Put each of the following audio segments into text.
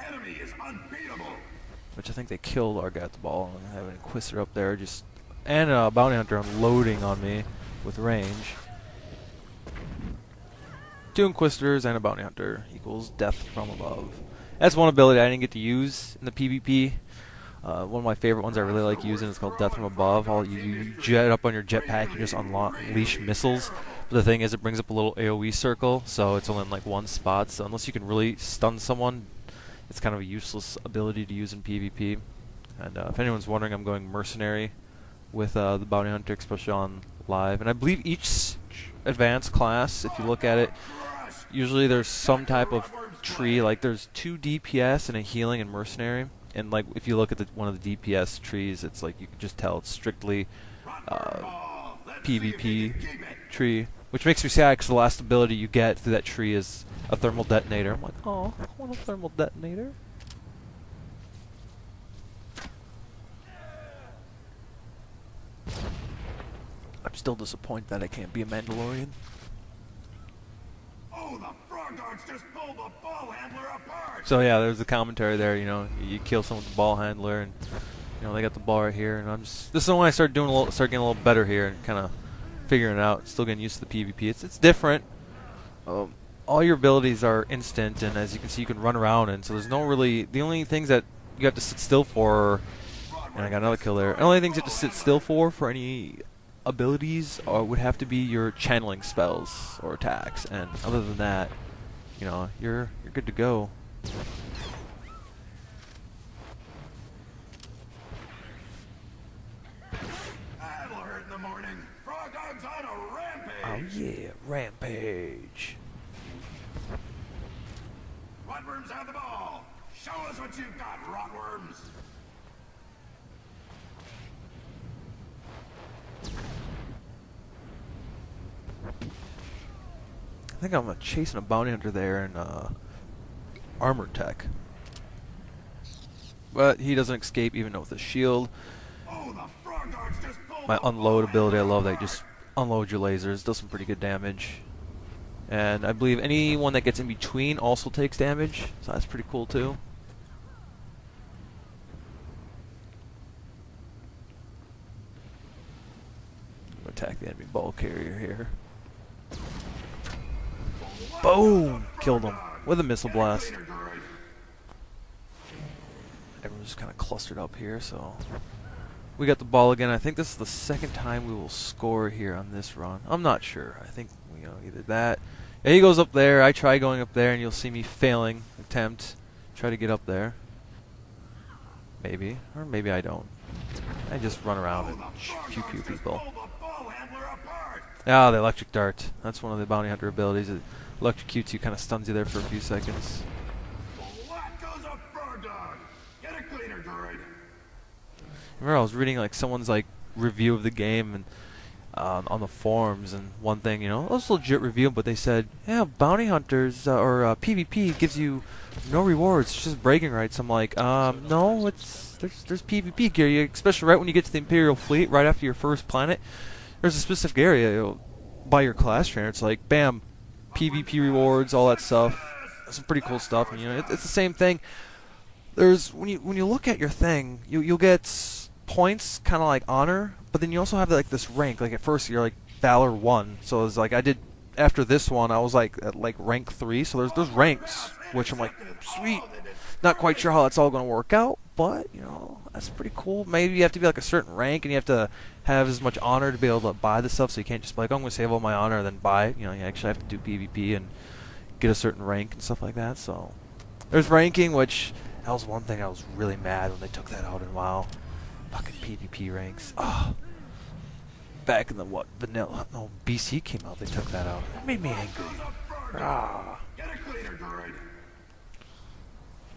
enemy is unbeatable. Which I think they killed our guy at the ball. And I have an Inquisitor up there, and a Bounty Hunter unloading on me with range. 2 Inquisitors and a Bounty Hunter equals death from above. That's one ability I didn't get to use in the PvP. One of my favorite ones I really like using is called Death from Above. You jet up on your jetpack, you just unleash missiles. But the thing is, it brings up a little AoE circle, so it's only in like one spot. So unless you can really stun someone, it's kind of a useless ability to use in PvP. And if anyone's wondering, I'm going Mercenary with the Bounty Hunter, especially on live. And I believe each advanced class, if you look at it, usually there's some type of tree. Like there's 2 DPS and a healing and Mercenary. And like if you look at one of the DPS trees, it's like you can just tell it's strictly PvP tree, which makes me sad because the last ability you get through that tree is a thermal detonator. I'm like, oh, I want a thermal detonator. I'm still disappointed that I can't be a Mandalorian. Oh, the frog dogs just pulled the ball handler apart. So yeah, there's the commentary there. You know, you kill someone with the ball handler, and you know they got the ball right here. And this is when I start getting a little better here, and kind of figuring it out. Still getting used to the PvP. It's different. All your abilities are instant, and as you can see, you can run around, and so there's no really. The only things that you have to sit still for, and I got another kill there. The only things you have to sit still for any abilities would have to be your channeling spells or attacks, and other than that, you know, you're good to go. That'll hurt in the morning. Frog dogs on a rampage. Oh yeah, rampage. Rotworms have the ball. Show us what you've got, Rotworms. I think I'm chasing a bounty hunter there in armor tech, but he doesn't escape even with a shield. Oh, the frog dogs just pulled My the unload ball ability, I handler love that. apart. Just unload your lasers, does some pretty good damage. And I believe anyone that gets in between also takes damage, so that's pretty cool too. Attack the enemy ball carrier here. Boom! Killed him with a missile blast. Everyone's just kind of clustered up here, so we got the ball again. I think this is the second time we will score here on this run. I'm not sure. I think, you know, either that. Yeah, he goes up there. I try going up there, and you'll see me failing attempt. Try to get up there. Maybe, or maybe I don't. I just run around and pew people. Ah, the electric dart. That's one of the bounty hunter abilities. It electrocutes you, kind of stuns you there for a few seconds. Remember, I was reading like someone's like review of the game and on the forums, and one thing, you know, it was a legit review, but they said, yeah, bounty hunters or PvP gives you no rewards, it's just bragging rights. I'm like, no, there's PvP gear, especially right when you get to the Imperial Fleet, right after your first planet. There's a specific area, you know, by your class trainer. It's like, bam, PvP rewards, all that stuff. Some pretty cool stuff. And, you know, it's the same thing. There's when you look at your thing, you'll get points, kind of like honor, but then you also have like this rank. Like at first you're like Valor 1, so it's like I did after this one I was like at like rank 3. So there's ranks, which I'm like, sweet. Not quite sure how that's all going to work out, but you know, that's pretty cool. Maybe you have to be like a certain rank, and you have to have as much honor to be able to buy the stuff. So you can't just be like, oh, I'm going to save all my honor and then buy it. You know, you actually have to do PvP and get a certain rank and stuff like that. So there's ranking, which that was one thing I was really mad when they took that out in WoW. Fucking PvP ranks. Oh. Back in the what? Vanilla? No, BC came out. They took that out. It made me angry. Ah.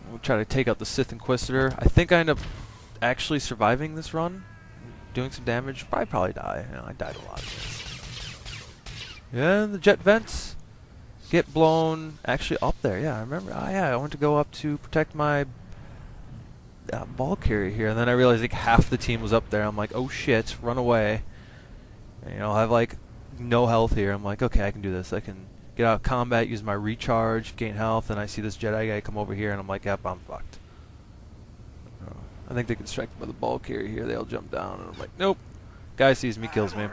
We'll try to take out the Sith Inquisitor. I think I end up actually surviving this run, doing some damage. Probably die. You know, I died a lot. Yeah, the jet vents get blown actually up there. Yeah, I remember. Yeah, I went to go up to protect my ball carrier here, and then I realized like half the team was up there. I'm like, oh shit, run away. And, you know, I have like no health here. I'm like, okay, I can do this. I can get out of combat, use my recharge, gain health, and I see this Jedi guy come over here, and I'm like, yep, I'm fucked. I think they get distracted by the ball carrier here. They all jump down, and I'm like, nope. Guy sees me, kills me.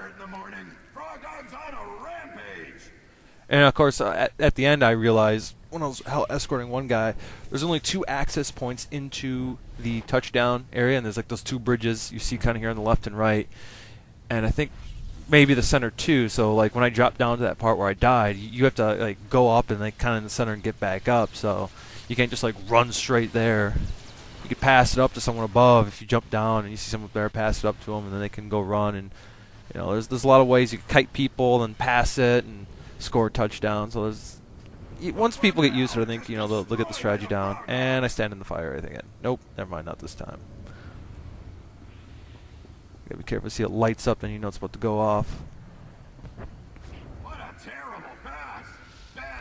And of course, at the end, I realized when I was escorting one guy, there's only 2 access points into the touchdown area, and there's like those 2 bridges you see kind of here on the left and right. And I think maybe the center too. So like when I dropped down to that part where I died, you have to like go up and like kind of in the center and get back up. So you can't just like run straight there. You could pass it up to someone above if you jump down and you see someone up there, pass it up to them, and then they can go run. And you know, there's a lot of ways you can kite people and pass it and score a touchdown. So there's once people get used to it, I think, you know, they'll get the strategy down. And I stand in the fire, I think. Nope, never mind, not this time. You gotta be careful. See, it lights up, and you know it's about to go off. What a terrible pass.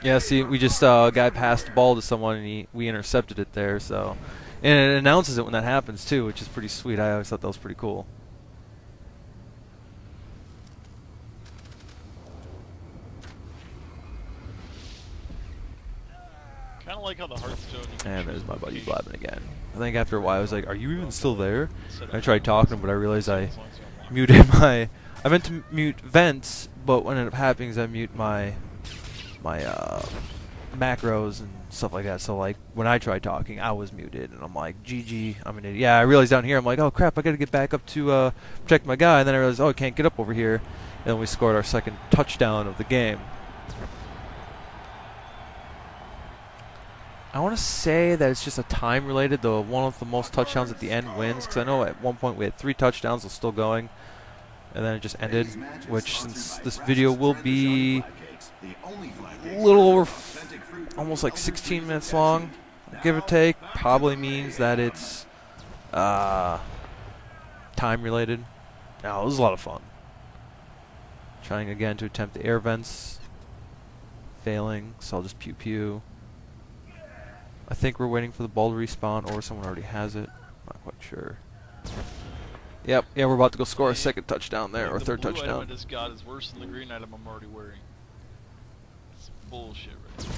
Yeah, see, we just a guy passed the ball to someone, and we intercepted it there. So, and it announces it when that happens too, which is pretty sweet. I always thought that was pretty cool. Kind of like how the Hearthstone. And there's my buddy blabbing again. I think after a while I was like, "Are you even still there?" And I tried talking to him, but I realized I muted my. I meant to mute vents, but what ended up happening is I mute my macros and stuff like that. So like when I tried talking, I was muted, and I'm like, "GG, I'm an idiot." Yeah, I realized down here, I'm like, "Oh crap, I got to get back up to protect my guy." And then I realized, "Oh, I can't get up over here." And then we scored our second touchdown of the game. I want to say that it's just a time related. The one with the most touchdowns at the end wins, because I know at one point we had 3 touchdowns, still going, and then it just ended. Which, since this video will be a little over, almost like 16 minutes long, give or take, probably means that it's time related. Now, it was a lot of fun. Trying again to attempt the air vents, failing, so I'll just pew pew. I think we're waiting for the ball to respawn, or someone already has it. Not quite sure. Yep, yeah, we're about to go score a second touchdown there, or third touchdown. The blue item I just got is worse than the green item I'm already wearing. It's bullshit right there.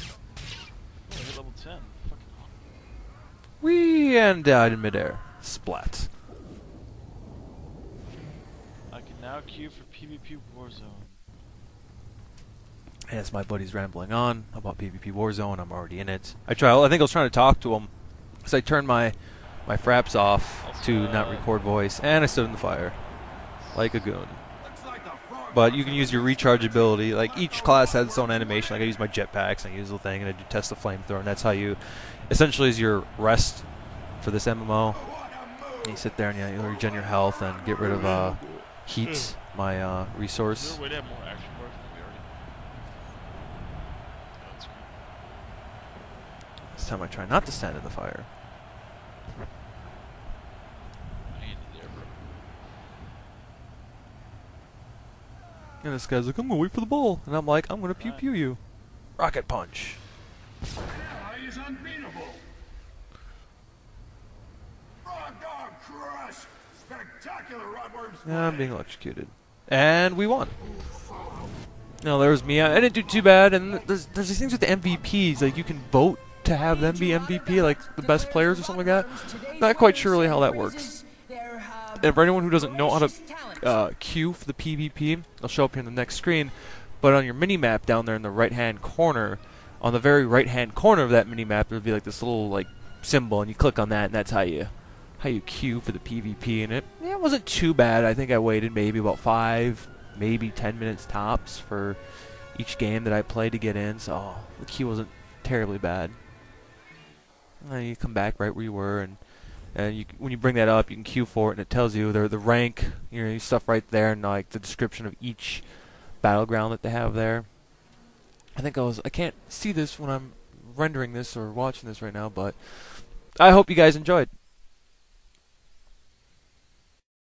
Oh, I hit level 10. Fucking hell. Whee! And died in midair. Splat. I can now queue for PvP Warzone. Yes, my buddy's rambling on about PvP Warzone. I'm already in it. I think I was trying to talk to him, because I turned my fraps off to not record voice, and I stood in the fire like a goon. But you can use your recharge ability. Like, each class has its own animation. Like, I use my jetpacks, and I use the thing, and I do test the flamethrower, and that's how you, essentially, is your rest for this MMO. And you sit there and you regen your health and get rid of heat, my resource. Is there a way to have more action bars than we already have? This time I try not to stand in the fire. And this guy's like, "I'm gonna wait for the ball," and I'm like, "I'm gonna pew pew you." Rocket punch. He's unbeatable. Frog dog crush. Spectacular rodworms. Yeah, I'm being electrocuted, and we won. No, there was me. I didn't do too bad, and there's these things with the MVPs. Like, you can vote to have them be MVP, like the best players or something like that. Not quite sure really how that works. And for anyone who doesn't know how to queue for the PvP, it'll show up here in the next screen. But on your mini-map down there in the right-hand corner, on the very right-hand corner of that mini-map, there'll be like this little like symbol, and you click on that, and that's how you queue for the PvP. And it wasn't too bad. I think I waited maybe about 5, maybe 10 minutes tops for each game that I played to get in. So the queue wasn't terribly bad. And then you come back right where you were, and when you bring that up, you can queue for it, and it tells you the rank, stuff right there, and like the description of each battleground that they have there. I can't see this when I'm rendering this or watching this right now, but I hope you guys enjoyed.